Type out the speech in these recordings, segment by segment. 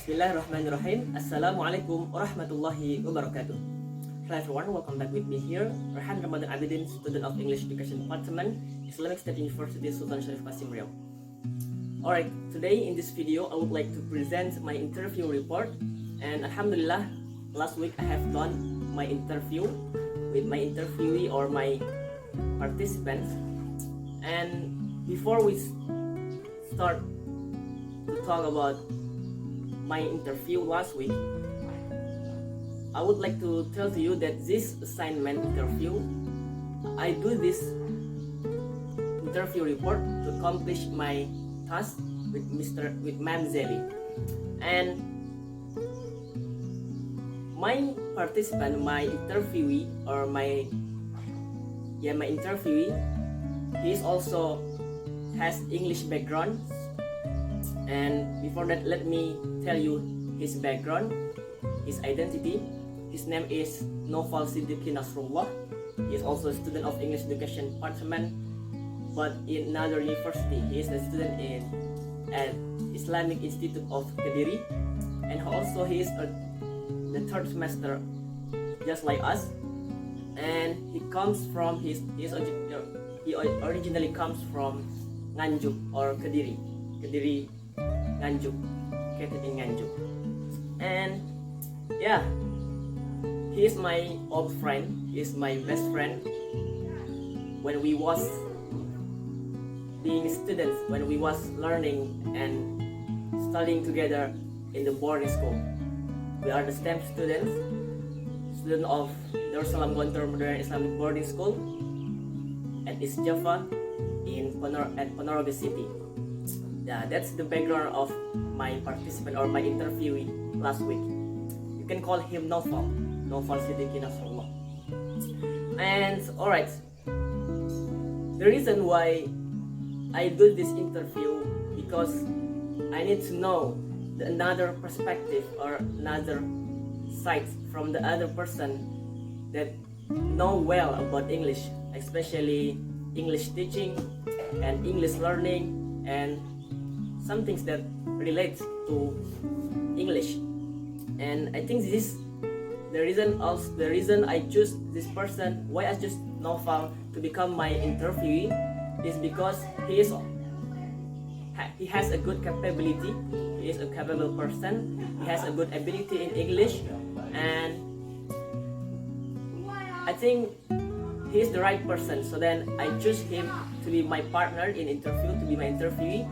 Bismillahirrahmanirrahim. Assalamualaikum warahmatullahi wabarakatuh. Hello everyone, welcome back with me here, Rehan Ramadan Abidin, student of English Education Department, Islamic State University Sultan Syarif Qasim Riau. Alright, today in this video I would like to present my interview report. And Alhamdulillah, last week I have done my interview with my interviewee or my participants. And before we start to talk about my interview last week, I would like to tell to you that this assignment interview, I do this interview report to accomplish my task with Ma'am Zelly. And my participant, my interviewee, or my interviewee, he is also has English background. And before that, let me tell you his background, his identity. His name is Noval Siddiqui Nasrullah. He is also a student of English Education Department, but in another university. He is a student at Islamic Institute of Kediri, and also he is the third semester, just like us. And he originally comes from Nganjuk or Kediri, Nganjuk, located in Nganjuk. And yeah, he is my old friend. He is my best friend when we was being students, when we was learning and studying together in the boarding school. We are the same student of Darussalam Gontor Modern Islamic Boarding School at East Java at Ponorogo City. Yeah, that's the background of my participant or my interviewee last week. You can call him Noval Siddiqui Nasrullah. And alright, the reason why I do this interview, because I need to know another perspective or another side from the other person that know well about English, especially English teaching and English learning and some things that relate to English. And I think this is the reason I choose this person, why I choose Noval to become my interviewee, is because he has a good capability. He is a capable person. He has a good ability in English, and I think he is the right person. So then I choose him to be my partner in interview, to be my interviewee.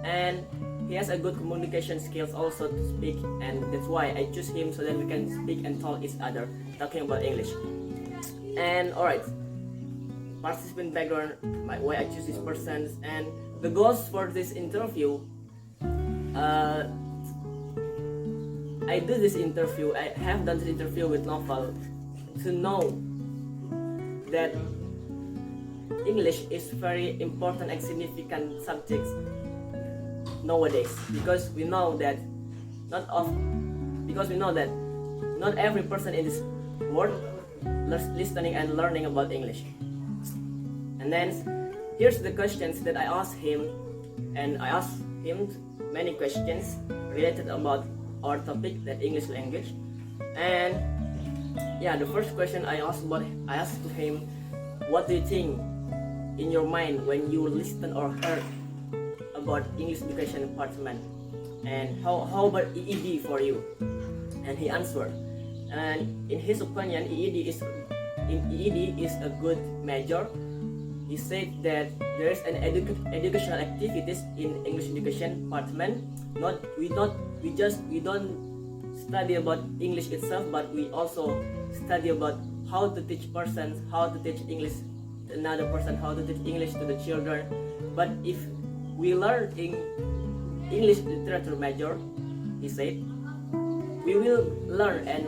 And he has a good communication skills also to speak, and that's why I choose him, so that we can speak and talk each other talking about English. And alright, participant background, why I choose this person, and the goals for this interview. I do this interview, I have done this interview with Noval to know that English is very important and significant subject nowadays, because we know that not every person in this world listening and learning about English. And then here's the questions that I asked him, and I asked him many questions related about our topic, that English language. And yeah, the first question I asked to him, what do you think in your mind when you listen or heard about English Education Department, and how about EED for you? And he answered, and in his opinion, EED is a good major. He said that there is an educational activities in English Education Department. We don't study about English itself, but we also study about how to teach persons, how to teach English to another person, how to teach English to the children. But if we learn in English literature major, he said, we will learn and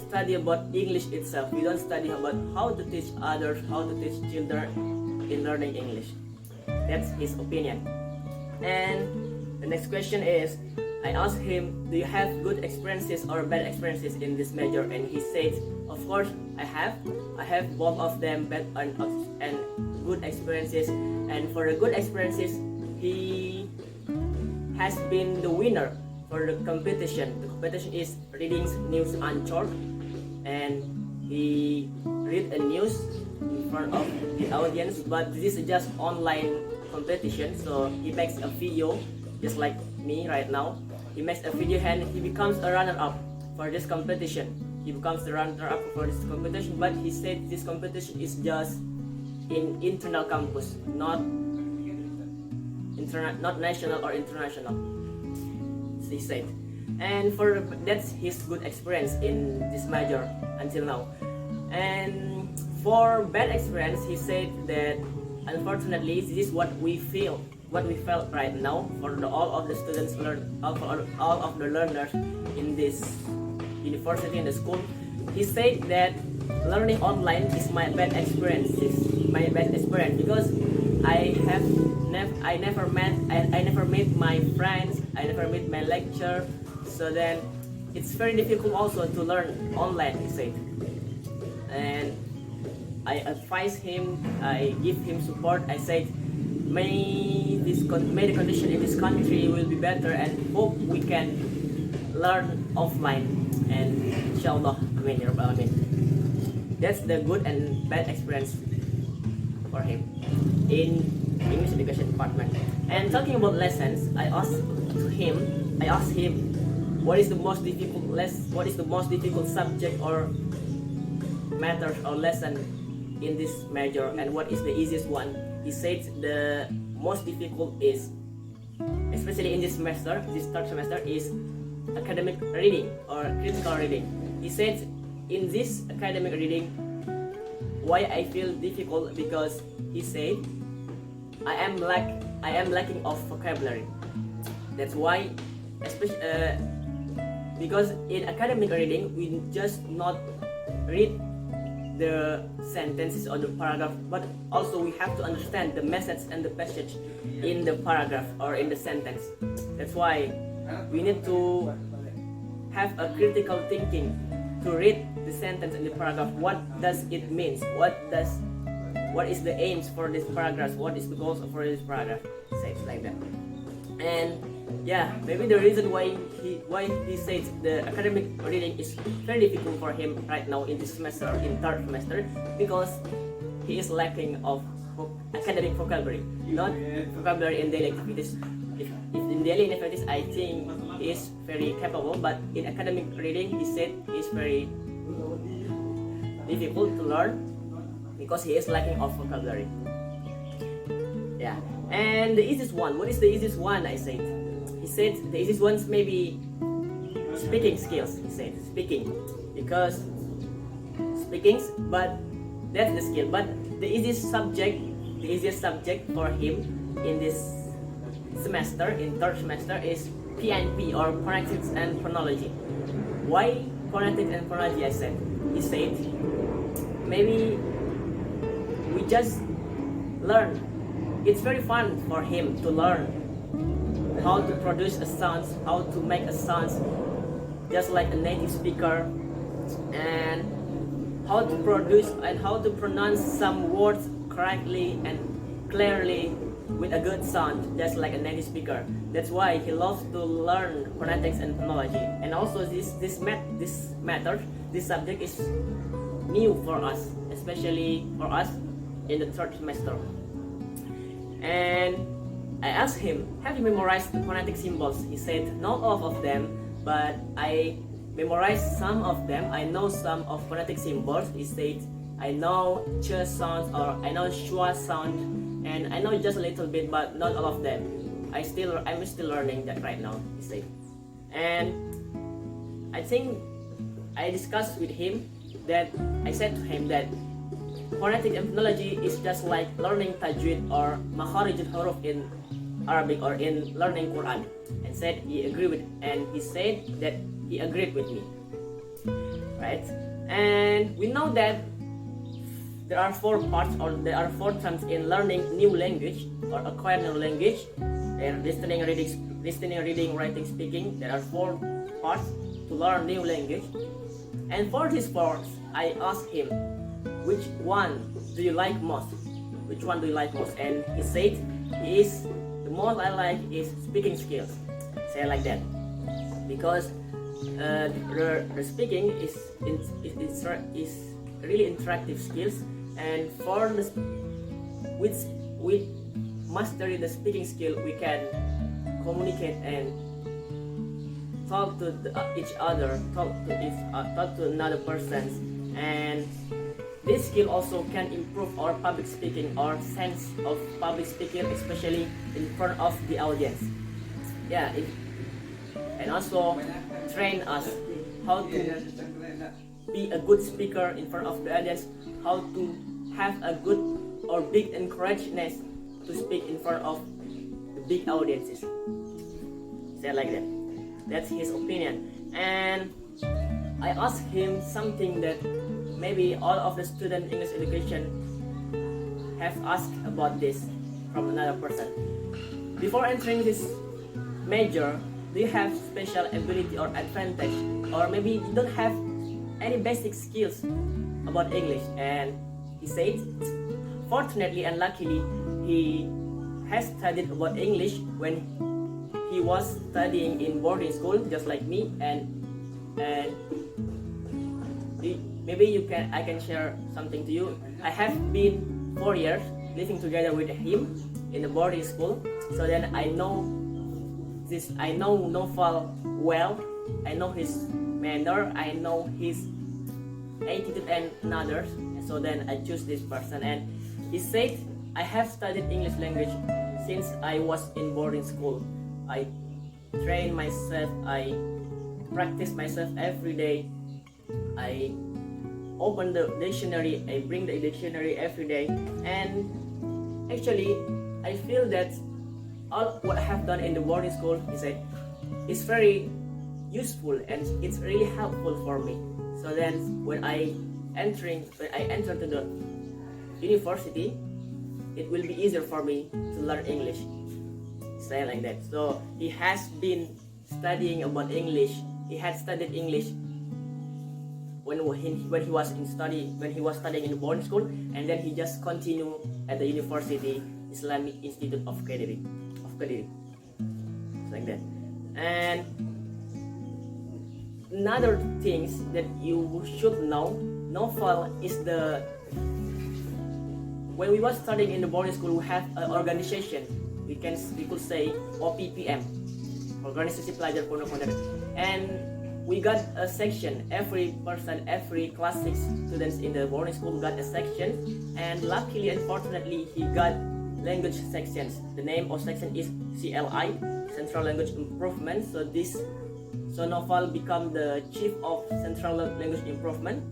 study about English itself. We don't study about how to teach others, how to teach children in learning English. That's his opinion. And the next question is, I asked him, do you have good experiences or bad experiences in this major? And he said, of course I have both of them, bad and good experiences. And for the good experiences, he has been the winner for for the competition. The competition is reading news unshort, and he read a news in front of the audience, but this is just online competition, so he makes a video just like me right now. He makes a video and he becomes a runner-up for this competition. He becomes the runner-up for this competition, but he said this competition is just in internal campus, not national or international, he said. And for that's his good experience in this major until now. And for bad experience, he said that unfortunately this is what we felt right now for all of the students, all of the learners in this university, in the school. He said that learning online is my bad experience. Because I never met my friends, I never met my lecturer, so then it's very difficult also to learn online, he said. And I advise him, I give him support. I said, may the condition in this country will be better, and hope we can learn offline. And inshallah, amin ya rabbal alamin. That's the good and bad experience for him in English education department. And talking about lessons, I asked him what is the most difficult subject or matters or lesson in this major, and what is the easiest one. He said the most difficult is, especially in this semester, this third semester, is academic reading or critical reading. He said in this academic reading, why I feel difficult, because he said I am lacking of vocabulary. That's why, especially because in academic reading we just not read the sentences or the paragraph, but also we have to understand the message and the passage in the paragraph or in the sentence. That's why we need to have a critical thinking to read the sentence and the paragraph. What does it mean? What is the aims for this paragraph? What is the goals for this paragraph? Says like that. And yeah, maybe the reason why he says the academic reading is very difficult for him right now in this semester, in third semester, because he is lacking of academic vocabulary, not vocabulary in daily activities. If in daily activities, I think he is very capable, but in academic reading, he said he is very difficult to learn because he is lacking of vocabulary. Yeah, and the easiest one. What is the easiest one? I said. He said the easiest ones maybe speaking skills. He said speaking, because but that's the skill. But the easiest subject for him in this semester, in third semester, is PNP or phonetics and phonology. Why phonetics and phonology? I said. He said maybe we just learn. It's very fun for him to learn how to produce a sound, how to make a sound just like a native speaker, and how to produce and how to pronounce some words correctly and clearly with a good sound just like a native speaker. That's why he loves to learn phonetics and phonology. And also this subject is new for us, especially for us in the third semester. And I asked him, have you memorized the phonetic symbols? He said, not all of them, but I memorized some of them. I know some of phonetic symbols. He said, I know ch sound, or I know schwa sound, and I know just a little bit, but not all of them. I'm still learning that right now, he said. And I think I discussed with him that I said to him that phonetic and phonology is just like learning tajweed or makharij al-huruf in Arabic or in learning Quran, and said he agreed with, and he said that he agreed with me, right? And we know that there are four parts, or there are four terms in learning new language or acquire new language. And listening, reading, writing, speaking. There are four parts to learn new language. And for these parts, I asked him, which one do you like most? Which one do you like most? And he said, the most I like is speaking skills. Say like that. because the speaking is really interactive skills, and for the with mastering the speaking skill, we can communicate and talk to each other, talk to another person, and this skill also can improve our public speaking, our sense of public speaking, especially in front of the audience. Yeah, and also train us how to be a good speaker in front of the audience, how to have a good or big encouragementness to speak in front of the big audiences. Say like that. That's his opinion. And I asked him something that maybe all of the student English education have asked about this from another person. Before entering this major, do you have special ability or advantage, or maybe you don't have any basic skills about English? And he said, fortunately and luckily, he has studied about English when he was studying in boarding school, just like me, and maybe I can share something to you. I have been 4 years living together with him in the boarding school, so then I know Noval well. I know his manner, I know his attitude and others. So then I choose this person, and he said, I have studied English language since I was in boarding school. I train myself, I practice myself every day. I open the dictionary, I bring the dictionary every day, and actually I feel that all what I have done in the boarding school is very useful and it's really helpful for me. So then when I enter to the university, it will be easier for me to learn English. Say like that. So he has been studying about English. He had studied English when he was studying in the boarding school, and then he just continued at the University Islamic Institute of Kediri. Like that. And another things that you should know, Noval is when we was studying in the boarding school, we have an organization. We could say OPPM, Organisasi Pelajar Pondok Modern, and we got a section. Every class 6 students in the boarding school got a section, and luckily and fortunately he got language sections. The name of section is CLI, Central Language Improvement. So Noval become the chief of Central Language Improvement.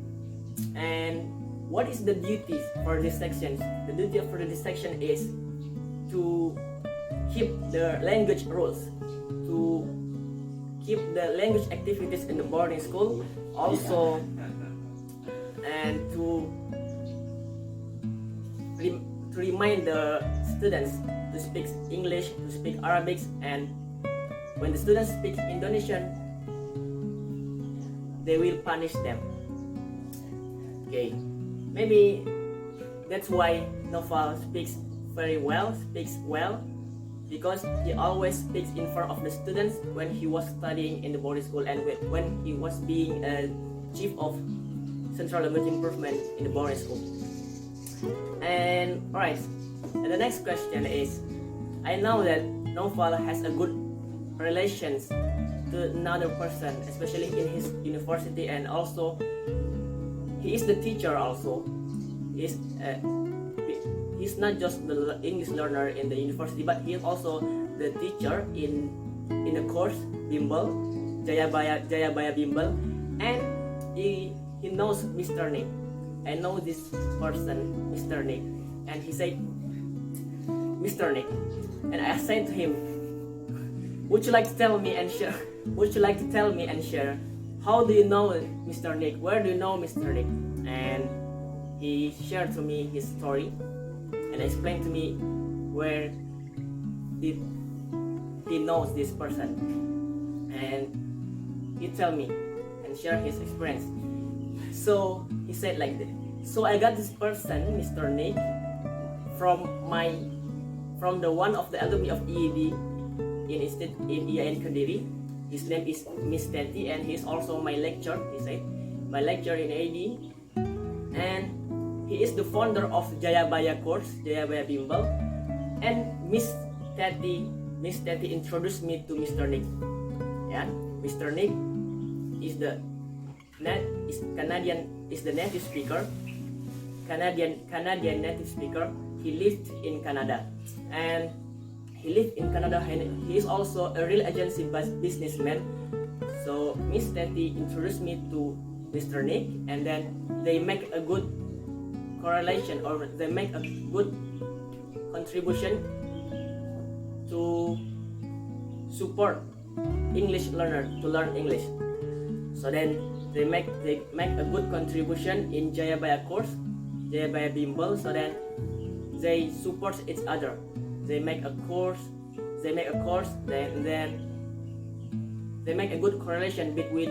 And what is the duties for this section? The duty for this section is to keep the language rules, to keep the language activities in the boarding school, also, and to remind the students to speak English, to speak Arabic, and when the students speak Indonesian, they will punish them. Okay, maybe that's why Noval speaks well, because he always speaks in front of the students when he was studying in the boarding school and when he was being a chief of Central Language Improvement in the boarding school. And alright, and the next question is, I know that Noval has a good relations to another person, especially in his university, and also he is the teacher also. He's not just the English learner in the university, but he is also the teacher in a course Bimbel, Jayabaya Bimbel, and he knows Mr. Nick. I know this person, Mr. Nick, and he said, Mr. Nick, and I said to him, would you like to tell me and share? Would you like to tell me and share? How do you know Mr. Nick? Where do you know Mr. Nick? And he shared to me his story and explained to me where did he knows this person, and he tell me and share his experience. So he said like this. So I got this person, Mr. Nick, from the one of the alumni of EED in IAIN Kediri, His name is Miss Teddy, and he's also my lecturer. He said, my lecturer in AD, and he is the founder of Jayabaya course, Jayabaya Bimbel. And Miss Teddy introduced me to Mr. Nick. Yeah, Mr. Nick is the native speaker, Canadian native speaker. He lived in Canada, and he is also a real agency businessman. So Miss Teddy introduced me to Mr. Nick, and then they make a good correlation, or they make a good contribution to support English learner to learn English. So then they make a good contribution in Jayabaya course, Jayabaya Bimbel. So then they support each other. They make a course, then they make a good correlation between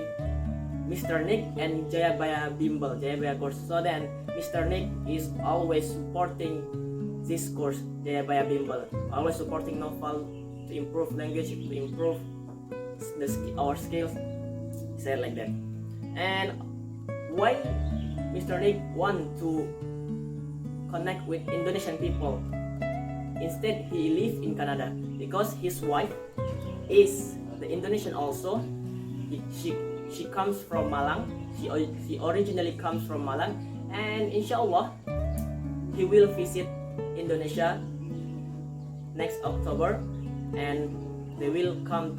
Mr. Nick and Jayabaya Bimbel, Jayabaya course. So then Mr. Nick is always supporting this course, Jayabaya Bimbel, always supporting Novel to improve language, to improve our skills, said like that. And why Mr. Nick want to connect with Indonesian people? Instead, he live in Canada because his wife is the Indonesian also. She comes from Malang. She originally comes from Malang, and inshallah he will visit Indonesia next October, and he will come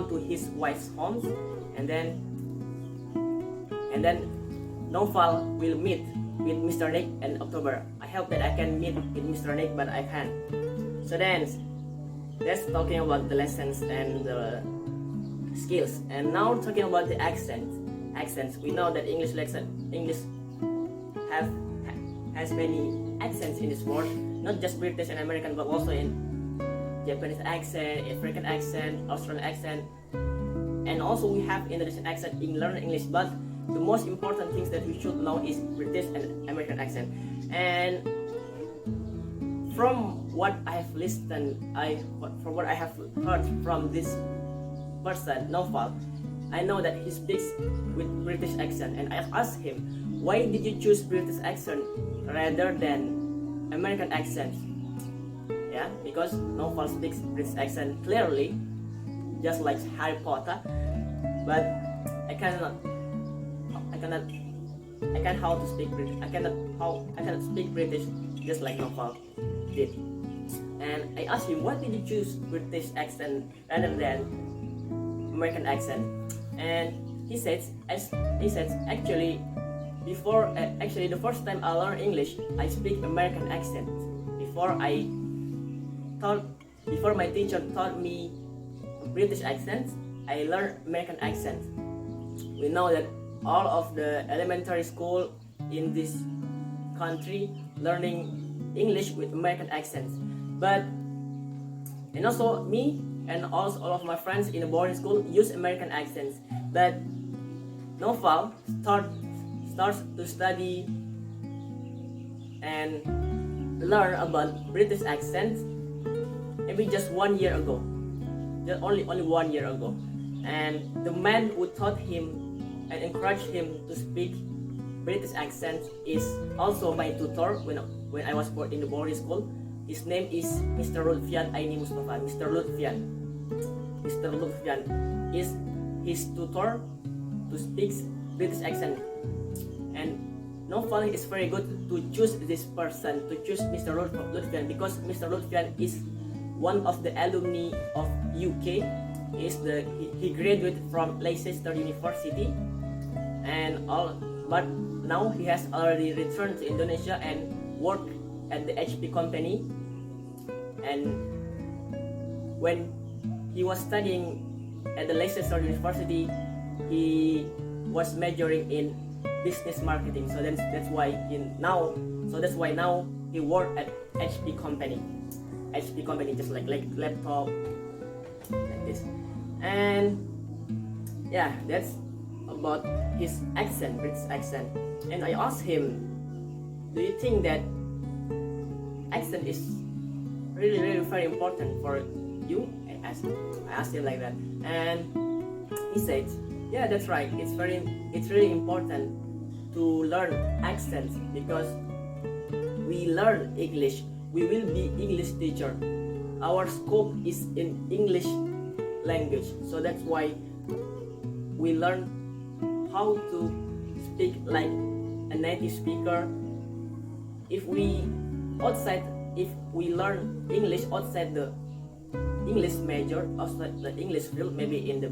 to his wife's homes, and then Noval will meet with Mr. Nick in October. I hope that I can meet with Mr. Nick, but I can't. So then that's talking about the lessons and the skills, and now talking about the accents. We know that English has many accents in this world, not just British and American, but also in Japanese accent, African accent, Australian accent, and also we have Indonesian accent in learning English. But the most important things that we should know is British and American accent. And from what I have listened, from what I have heard from this person, Noval, I know that he speaks with British accent, and I asked him, why did you choose British accent rather than American accent? Yeah, because Noval speaks British accent clearly, just like Harry Potter, but I cannot speak British just like Noval did. And I asked him, why did you choose British accent rather than American accent? And he said actually the first time I learned English, I speak American accent. Before my teacher taught me British accent, I learned American accent. We know that all of the elementary school in this country learning English with American accents, and also me and also all of my friends in a boarding school use American accents. But Noval starts to study and learn about British accents maybe just 1 year ago, only 1 year ago. And the man who taught him and encouraged him to speak British accent is also my tutor when I was in the boarding school. His name is Mr. Lutfian Aini Mustafa. Mr. Lutfian is his tutor to speak British accent. And Noval is very good to choose this person, to choose Mr. Lutfian, because Mr. Lutfian is one of the alumni of UK. He graduated from Leicester University, but now he has already returned to Indonesia and worked at the HP company. And when he was studying at the Leicester University, he was majoring in business marketing. So that's why now he worked at HP company, just like laptop like this. And yeah, that's about his accent, British accent. And I asked him, do you think that accent is really very important for you? I asked him like that, and he said, yeah, that's right. It's really important to learn accents, because we learn English. We will be English teacher. Our scope is in English language, so that's why we learn how to speak like a native speaker. If we learn English outside the English major, outside the English field, maybe in the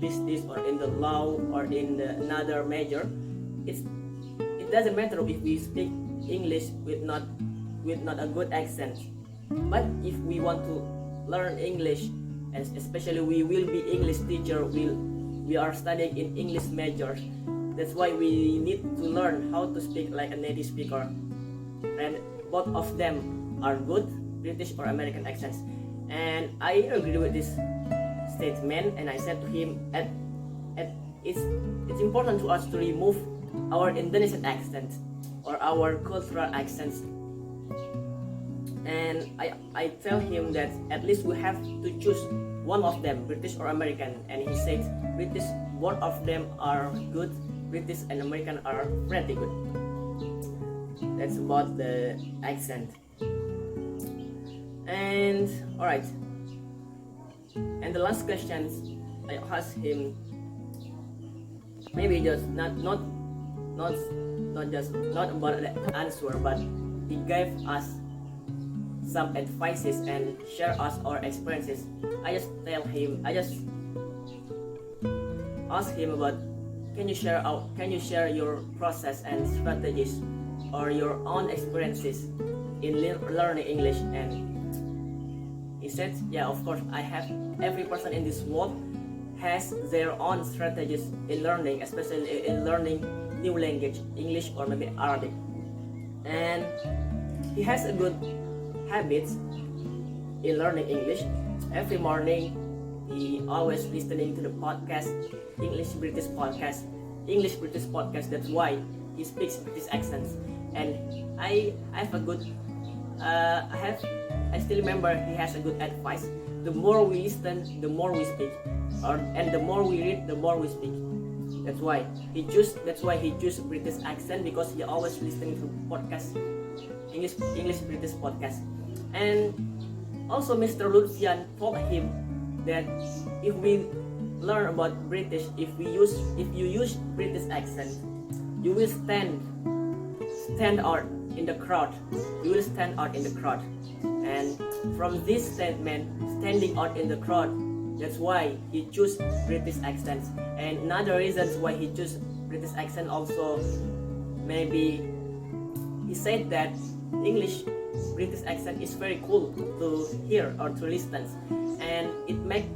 business or in the law or in another major, it doesn't matter if we speak English with not a good accent. But if we want to learn English, and especially we will be English teacher, we are studying in English majors, that's why we need to learn how to speak like a native speaker, and both of them are good, British or American accents. And I agree with this statement, and I said to him, it's important to us to remove our Indonesian accent or our cultural accents. And I tell him that at least we have to choose one of them, British or American. And he said British, both of them are good. British and American are pretty good. That's about the accent. And alright, and the last question I asked him, maybe just not about the answer, but he gave us some advices and share us our experiences. I just ask him about, can you share your process and strategies or your own experiences in learning English? And he said, yeah, of course, every person in this world has their own strategies in learning, especially in learning new language, English or maybe Arabic. And he has a good habits in learning English. Every morning, he always listening to the podcast, English British podcast. That's why he speaks British accents. And I still remember he has a good advice. The more we listen, the more we speak, and the more we read, the more we speak. That's why he choose British accent, because he always listening to podcast, English British podcast. And also Mr. Lutfian told him that if we learn about British, if you use British accent, you will stand out in the crowd. And from this statement, standing out in the crowd, that's why he chose British accents. And another reason why he chose British accent also, maybe he said that English British accent is very cool to hear or to listen, and it makes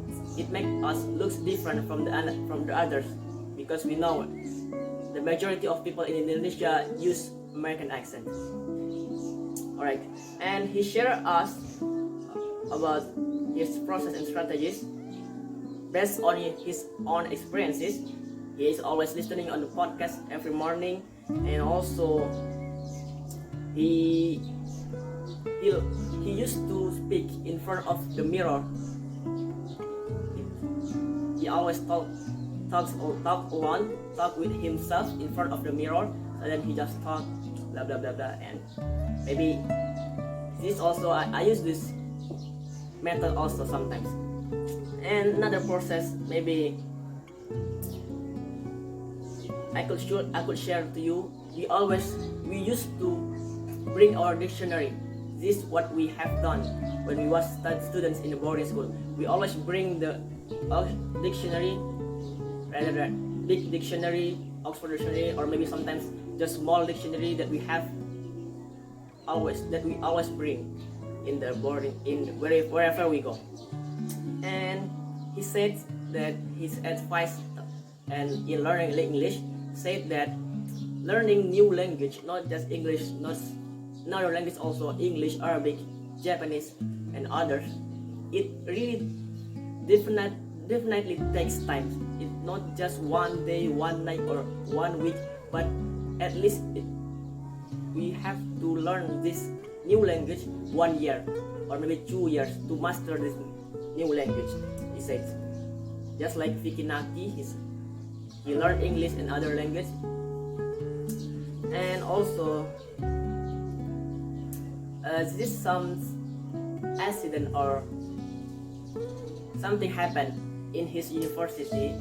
us look different from the others, because we know the majority of people in Indonesia use American accent. Alright, and he shared us about his process and strategies based on his own experiences. He is always listening on the podcast every morning, and also he used to speak in front of the mirror. He always talk alone, talk with himself in front of the mirror, and then he just talk blah blah blah blah. And maybe this also I use this method also sometimes. And another process, maybe I could share to you. We used to bring our dictionary. This is what we have done when we was students in the boarding school. We always bring our dictionary, rather than big dictionary, Oxford dictionary, or maybe sometimes just small dictionary that we always bring in the boarding, wherever we go. And he said that his advice and in learning English said that learning new language, not just English, not another language also, English, Arabic, Japanese, and others, it really definitely takes time. It's not just one day, one night, or 1 week, but at least we have to learn this new language 1 year or maybe 2 years to master this new language. He said, just like Vicky Naki, he learned English and other language, and also this some accident or something happened in his university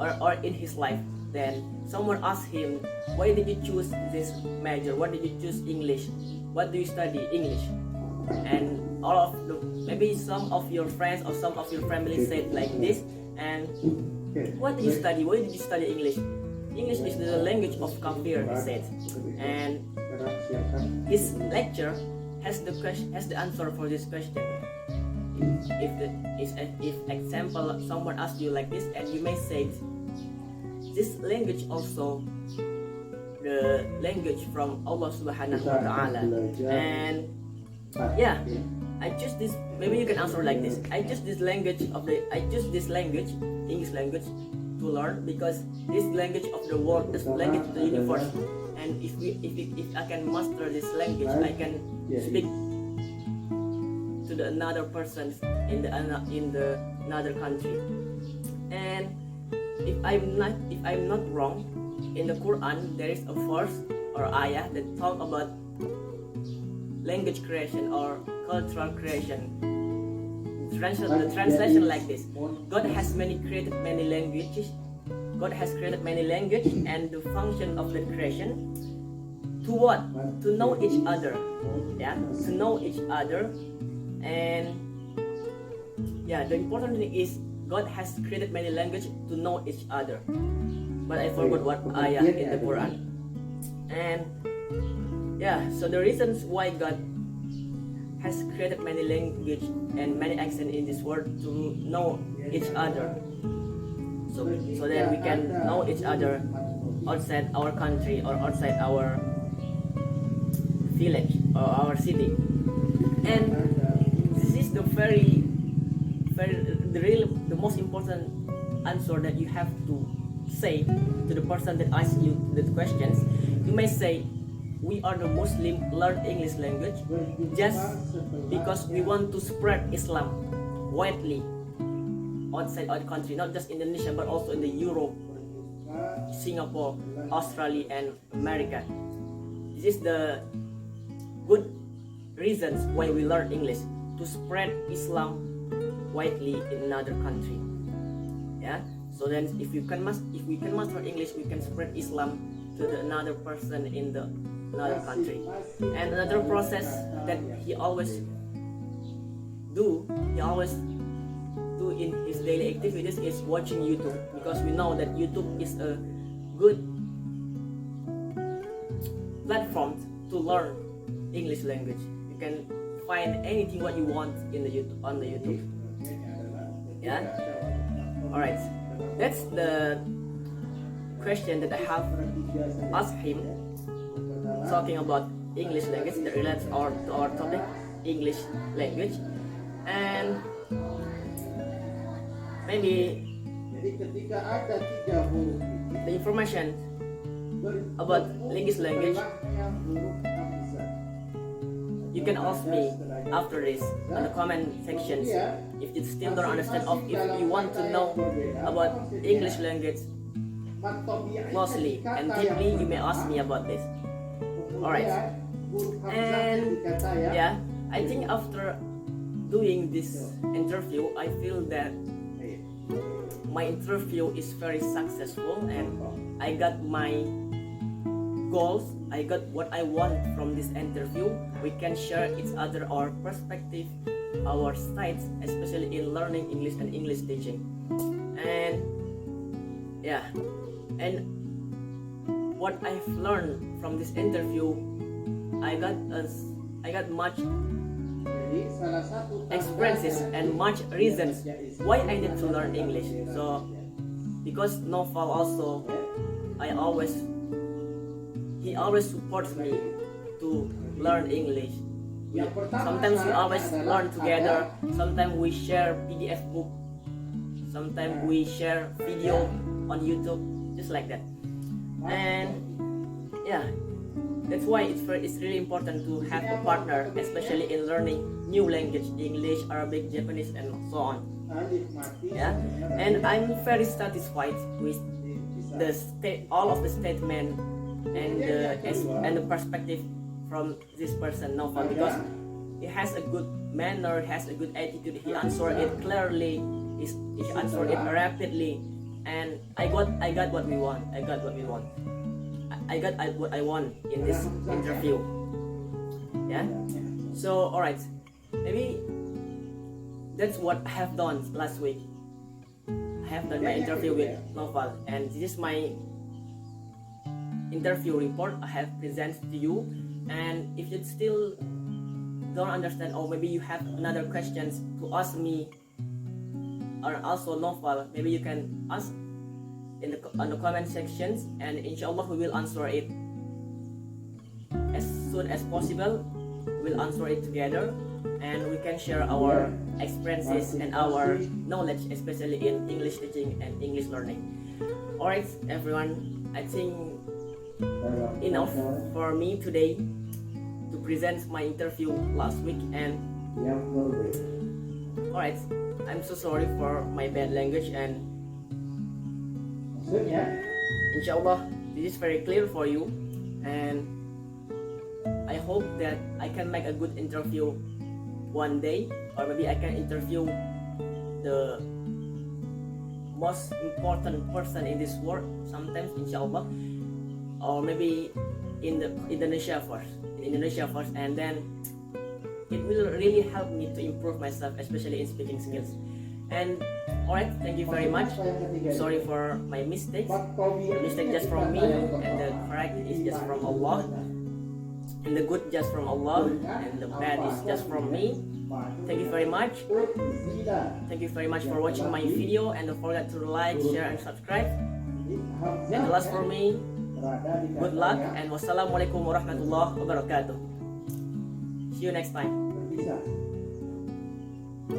or in his life. Then someone asked him, why did you choose this major? Why did you choose English? What do you study? English. And maybe some of your friends or some of your family said like this. And what did you study? Why did you study English? English is the language of kafir, he said. And his lecture has the answer for this question. If example someone asks you like this, and you may say, this language also the language from Allah Subhanahu wa Ta'ala. And yeah, I choose this. Maybe you can answer like this. I choose this language, English language, to learn because this language of the world, this language of the universe. And if I can master this language, I can speak to another person in the another country. And if I'm not wrong, in the Quran there is a verse or ayah that talk about language creation or cultural creation. The translation like this: God has created many languages. God has created many languages, and the function of the creation to what? To know each other. Yeah, to know each other. And yeah, the important thing is God has created many languages to know each other. But I forgot what ayah in the Quran. And yeah, so the reasons why God has created many language and many accents in this world to know each other. So that we can know each other outside our country or outside our village or our city. And this is the the most important answer that you have to say to the person that asks you the questions. You may say, we are the Muslim learn English language just because we want to spread Islam widely outside our country, not just Indonesia but also in the Europe, Singapore, Australia and America. This is the good reasons why we learn English, to spread Islam widely in another country. Yeah, so then if we can master English, we can spread Islam to another person in the another country. And another process that he always do in his daily activities is watching YouTube, because we know that YouTube is a good platform to learn English language. You can find anything what you want in the YouTube, on the YouTube. Yeah. All right. That's the question that I have asked him, talking about English language that relates to our topic, English language. And maybe the information about English language you can ask me after this on the comment sections. If you still don't understand, or if you want to know about English language closely and deeply, you may ask me about this. Alright. And yeah, I think after doing this interview, I feel that my interview is very successful and I got my goals. I got what I want from this interview. We can share each other our perspective, our sides, especially in learning English and English teaching. And yeah, and what I've learned from this interview, I got much experiences and much reasons why I need to learn English. So because Noval also, he always supports me to learn English. Sometimes we always learn together. Sometimes we share PDF book. Sometimes we share video on YouTube, just like that. And yeah, that's why it's really important to have a partner, especially in learning new language, English, Arabic, Japanese, and so on. Yeah, and I'm very satisfied with all of the statement and the perspective from this person Novel, because he has a good manner, has a good attitude. He answered it clearly. He answered it rapidly, and I got what we want. I got what I want in this interview. Yeah. So alright, maybe that's what I have done last week. I have done my interview with Novel, and this is my interview report I have presented to you. And if you still don't understand, or maybe you have another questions to ask me or also Novel, maybe you can ask on the comment sections, and inshallah we will answer it as soon as possible. We'll answer it together, and we can share our experiences and our knowledge, especially in English teaching and English learning. Alright everyone, I think enough for me today to present my interview last week. And alright, I'm so sorry for my bad language, and inshallah this is very clear for you, and I hope that I can make a good interview one day, or maybe I can interview the most important person in this world sometimes, inshallah, or maybe in the Indonesia first, and then it will really help me to improve myself, especially in speaking skills. And alright, thank you very much. Sorry for my mistakes. The mistake just from me, and the correct is just from Allah, and the good just from Allah, and the bad is just from me. Thank you very much. Thank you very much for watching my video, and don't forget to like, share, and subscribe. And the last for me, good luck, and wassalamualaikum warahmatullahi wabarakatuh. See you next time.